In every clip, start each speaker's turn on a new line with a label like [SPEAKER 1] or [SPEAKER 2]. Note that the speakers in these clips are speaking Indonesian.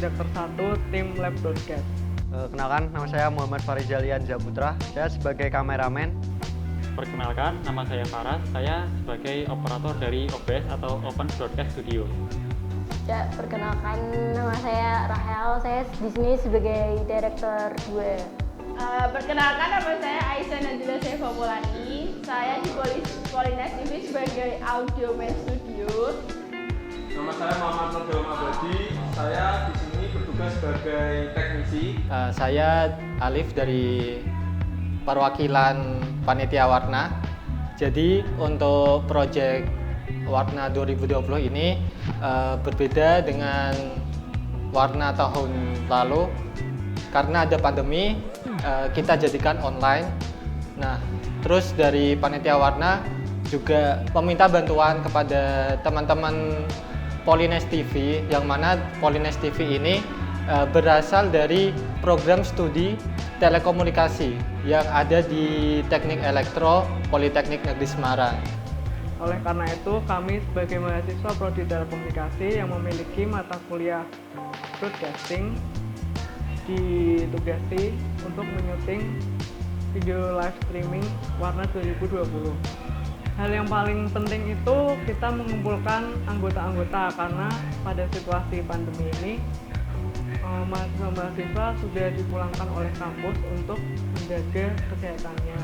[SPEAKER 1] Direktur 1 Tim Lab Broadcast.
[SPEAKER 2] Kenalkan, nama saya Muhammad Farizalian Zaputra. Saya sebagai kameramen.
[SPEAKER 3] Perkenalkan, nama saya Faras. Saya sebagai operator dari OBS atau Open Broadcast Studio.
[SPEAKER 4] Ya, perkenalkan, nama saya Rahel. Saya di sini sebagai Direktur 2.
[SPEAKER 5] Perkenalkan, nama saya Aisyah Najila Sevomulani. Saya di Polines TV sebagai Audio Man Studio.
[SPEAKER 6] Nama saya Muhammad Nurdalam Abadi. Saya di sini bertugas sebagai teknisi.
[SPEAKER 7] Saya Alif dari perwakilan Panitia Warna. Jadi untuk proyek Warna 2020 ini berbeda dengan Warna tahun lalu karena ada pandemi. Kita jadikan online. Nah, terus dari Panitia Warna juga meminta bantuan kepada teman-teman Polines TV, yang mana Polines TV ini berasal dari program studi telekomunikasi yang ada di Teknik Elektro Politeknik Negeri Semarang.
[SPEAKER 1] Oleh karena itu, kami sebagai mahasiswa Prodi Telekomunikasi yang memiliki mata kuliah broadcasting ditugasi untuk menyuting video live streaming Warna 2020. Hal yang paling penting itu kita mengumpulkan anggota-anggota, karena pada situasi pandemi ini mahasiswa sudah dipulangkan oleh kampus untuk menjaga kesehatannya.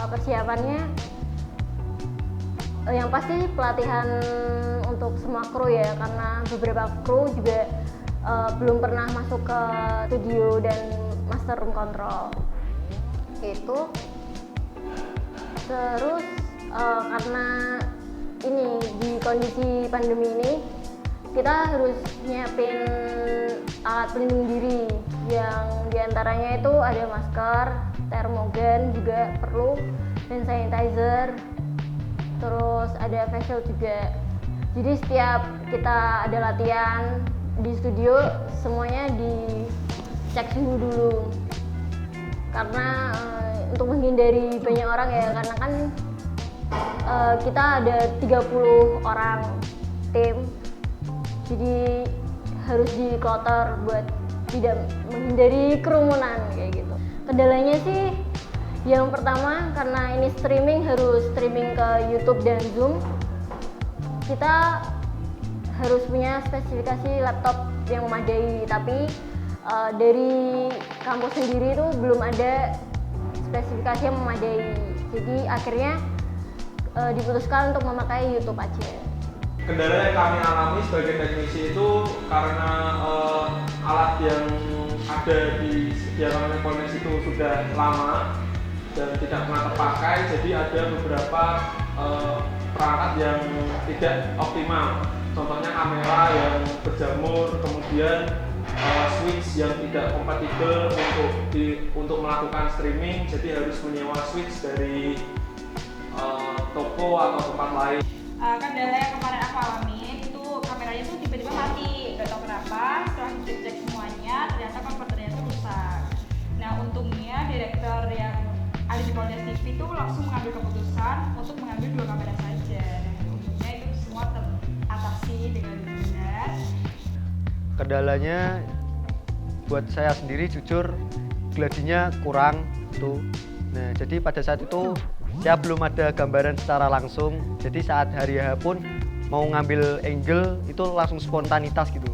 [SPEAKER 4] Persiapannya yang pasti pelatihan untuk semua kru ya, karena beberapa kru juga belum pernah masuk ke studio dan master room control itu. Terus karena ini di kondisi pandemi ini kita harus nyiapin alat pelindung diri, yang diantaranya itu ada masker, termogan juga perlu, dan sanitizer, terus ada face shield juga. Jadi setiap kita ada latihan di studio semuanya dicek suhu dulu, karena untuk menghindari banyak orang ya, karena kan kita ada 30 orang tim, jadi harus di kloter buat tidak menghindari kerumunan kayak gitu. Kendalanya sih yang pertama, karena ini harus streaming ke YouTube dan Zoom, kita harus punya spesifikasi laptop yang memadai, tapi dari kampus sendiri itu belum ada spesifikasi yang memadai. Jadi akhirnya diputuskan untuk memakai YouTube aja.
[SPEAKER 6] Kendala yang kami alami sebagai teknisi itu karena alat yang ada disediakan oleh Polines itu sudah lama dan tidak pernah terpakai, jadi ada beberapa perangkat yang tidak optimal. Contohnya kamera yang berjamur, kemudian switch yang tidak kompatibel untuk melakukan streaming, jadi harus menyewa switch dari toko atau tempat lain.
[SPEAKER 5] Kendala yang kemarin aku alami itu kameranya tuh tiba-tiba mati, nggak tahu kenapa. Setelah dicek semuanya, ternyata konverternya tuh rusak. Nah, untungnya direktur yang ada di Polines TV itu langsung mengambil keputusan untuk mengambil 2 kamera saja. Dan untungnya itu semua teratasi dengan benar.
[SPEAKER 2] Kendalanya buat saya sendiri jujur gladinya kurang tuh. Nah, jadi pada saat itu saya belum ada gambaran secara langsung. Jadi saat hari H pun mau ngambil angle itu langsung spontanitas gitu.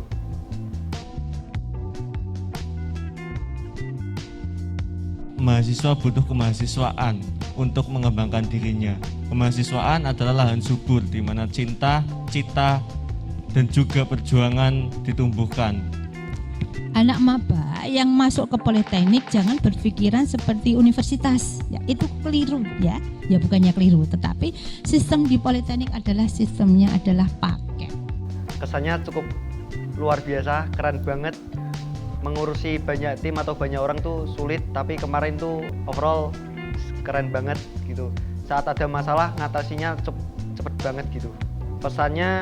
[SPEAKER 8] Mahasiswa butuh kemahasiswaan untuk mengembangkan dirinya. Kemahasiswaan adalah lahan subur di mana cinta, cita, dan juga perjuangan ditumbuhkan.
[SPEAKER 9] Anak maba yang masuk ke politeknik jangan berpikiran seperti universitas, ya itu keliru ya bukannya keliru, tetapi sistem di politeknik adalah sistemnya adalah paket.
[SPEAKER 2] Kesannya cukup luar biasa, keren banget. Mengurusi banyak tim atau banyak orang tuh sulit, tapi kemarin tuh overall keren banget gitu. Saat ada masalah ngatasinya cepet banget gitu. Pesannya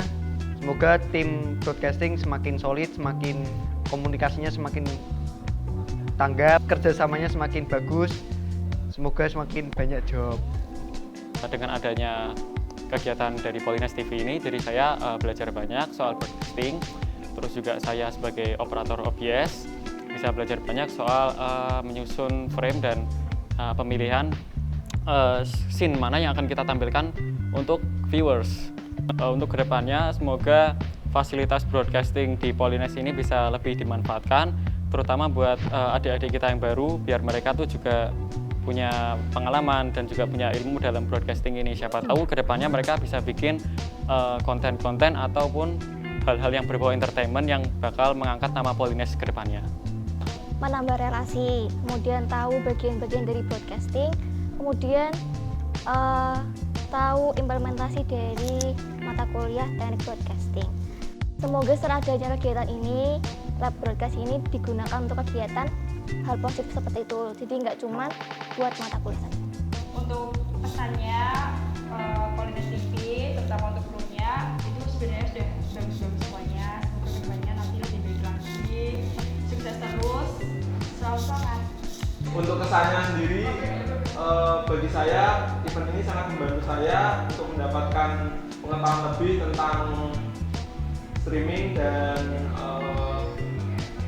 [SPEAKER 2] semoga tim broadcasting semakin solid, semakin komunikasinya semakin tanggap, kerjasamanya semakin bagus, semoga semakin banyak job.
[SPEAKER 3] Dengan adanya kegiatan dari Polines TV ini, jadi saya belajar banyak soal broadcasting. terus juga saya sebagai operator OBS bisa belajar banyak soal menyusun frame dan pemilihan scene mana yang akan kita tampilkan untuk viewers. Untuk kedepannya semoga fasilitas broadcasting di Polines ini bisa lebih dimanfaatkan, terutama buat adik-adik kita yang baru, biar mereka tuh juga punya pengalaman dan juga punya ilmu dalam broadcasting ini. Siapa tahu kedepannya mereka bisa bikin konten-konten ataupun hal-hal yang berbau entertainment yang bakal mengangkat nama Polines kedepannya.
[SPEAKER 4] Menambah relasi, kemudian tahu bagian-bagian dari broadcasting, kemudian tahu implementasi dari mata kuliah teknik broadcasting. Semoga setelah adanya kegiatan ini, lab broadcast ini digunakan untuk kegiatan hal positif seperti itu. Jadi nggak cuma buat mata kuliah saja.
[SPEAKER 5] Untuk pesannya Polines TV, terutama untuk krunya, itu sebenarnya sudah bagus-bagus semuanya. Semoga kedepannya nanti lebih baik lagi, sukses terus, selalu semangat.
[SPEAKER 6] Untuk kesannya sendiri, bagi saya event ini sangat membantu saya untuk mendapatkan pengetahuan lebih tentang streaming dan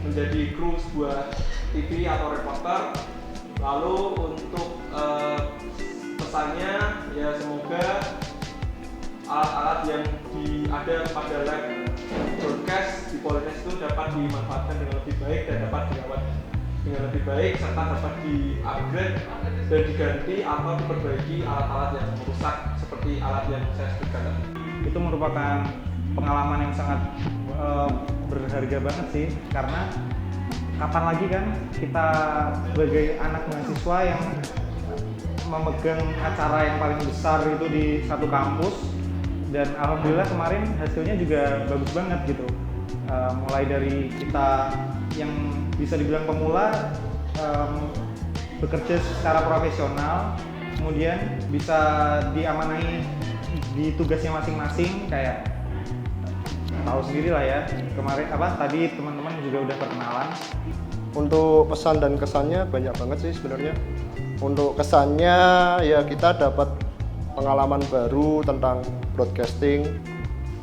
[SPEAKER 6] menjadi kru sebuah TV atau reporter. Lalu untuk pesannya ya semoga alat-alat yang ada pada lab broadcast di Polines itu dapat dimanfaatkan dengan lebih baik dan dapat dirawat dengan lebih baik, serta dapat di-upgrade dan diganti atau diperbaiki alat-alat yang rusak seperti alat yang saya sebutkan tadi.
[SPEAKER 10] Itu merupakan pengalaman yang sangat berharga banget sih, karena kapan lagi kan kita sebagai anak mahasiswa yang memegang acara yang paling besar itu di satu kampus, dan alhamdulillah kemarin hasilnya juga bagus banget gitu. Mulai dari kita yang bisa dibilang pemula bekerja secara profesional, kemudian bisa diamanahi di tugasnya masing-masing, kayak tahu sendiri lah ya kemarin tadi teman-teman juga udah perkenalan.
[SPEAKER 11] Untuk pesan dan kesannya banyak banget sih sebenarnya. Untuk kesannya ya kita dapat pengalaman baru tentang broadcasting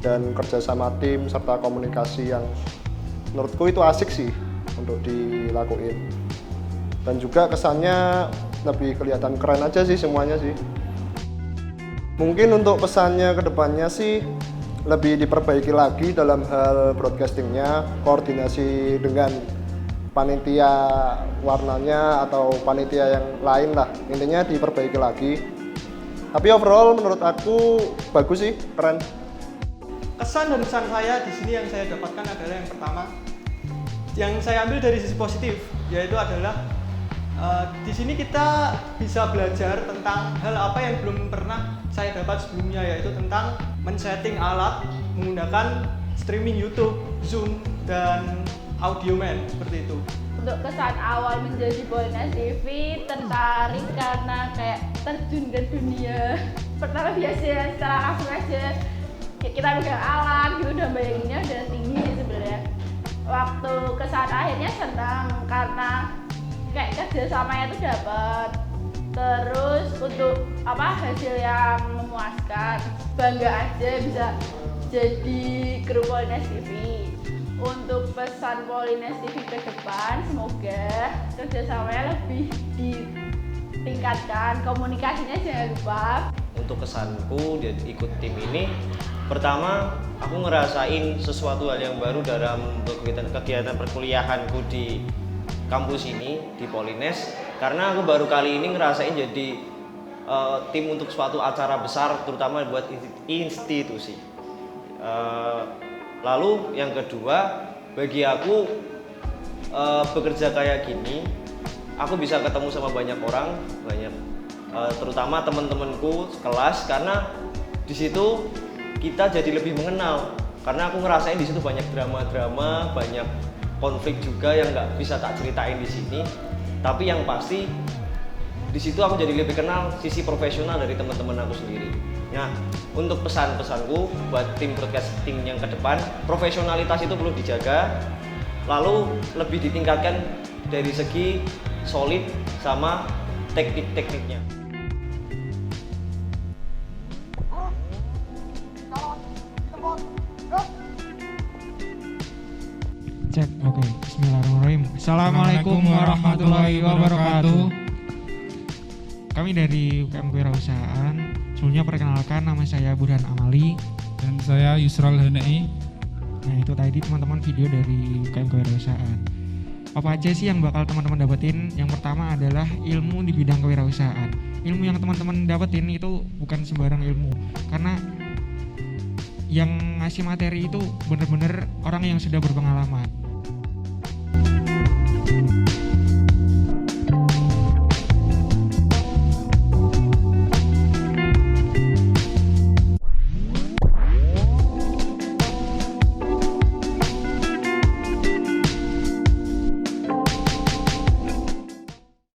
[SPEAKER 11] dan kerjasama tim serta komunikasi yang menurutku itu asik sih untuk dilakuin. Dan juga kesannya lebih kelihatan keren aja sih semuanya sih. Mungkin untuk pesannya ke depannya sih lebih diperbaiki lagi dalam hal broadcastingnya, koordinasi dengan panitia warnanya atau panitia yang lain lah, intinya diperbaiki lagi. Tapi overall menurut aku bagus sih, keren.
[SPEAKER 12] Kesan dan pesan saya di sini yang saya dapatkan adalah yang pertama, yang saya ambil dari sisi positif, yaitu adalah di sini kita bisa belajar tentang hal apa yang belum pernah saya dapat sebelumnya, yaitu tentang men-setting alat menggunakan streaming YouTube, Zoom, dan Audioman seperti itu.
[SPEAKER 5] Untuk kesan awal menjadi Polines TV, tertarik karena kayak terjun ke dunia. Pertama biasa secara langsung aja kita pegang alat gitu, udah bayanginnya udah tinggi sebenarnya. Waktu kesan akhirnya senang karena kayak kerjasamanya tuh dapat. Terus untuk hasil yang memuaskan, bangga aja bisa jadi kru Polines TV. Untuk pesan Polines TV ke depan, semoga kerjasamanya lebih ditingkatkan, komunikasinya jangan lupa.
[SPEAKER 13] Untuk kesanku dia ikut tim ini, pertama aku ngerasain sesuatu hal yang baru dalam kegiatan perkuliahanku di kampus ini di Polines, karena aku baru kali ini ngerasain jadi tim untuk suatu acara besar, terutama buat institusi. Lalu yang kedua, bagi aku bekerja kayak gini, aku bisa ketemu sama banyak orang, terutama teman-temanku kelas, karena di situ kita jadi lebih mengenal. Karena aku ngerasain di situ banyak drama-drama, banyak konflik juga yang nggak bisa tak ceritain di sini. Tapi yang pasti di situ aku jadi lebih kenal sisi profesional dari teman-teman aku sendiri. Nah, untuk pesan-pesanku buat tim broadcasting yang ke depan, profesionalitas itu perlu dijaga, lalu lebih ditingkatkan dari segi solid sama teknik-tekniknya.
[SPEAKER 14] Cek, oke. Bismillahirrahmanirrahim. Assalamualaikum warahmatullahi wabarakatuh. Kami dari UKM Kewirausahaan. Sebelumnya perkenalkan, nama saya Burhan Amali.
[SPEAKER 15] Dan saya Yusrol Hanai.
[SPEAKER 14] Nah, itu tadi teman-teman video dari UKM Kewirausahaan. Apa aja sih yang bakal teman-teman dapetin? Yang pertama adalah ilmu di bidang kewirausahaan. Ilmu yang teman-teman dapetin itu bukan sembarang ilmu, karena yang ngasih materi itu bener-bener orang yang sudah berpengalaman.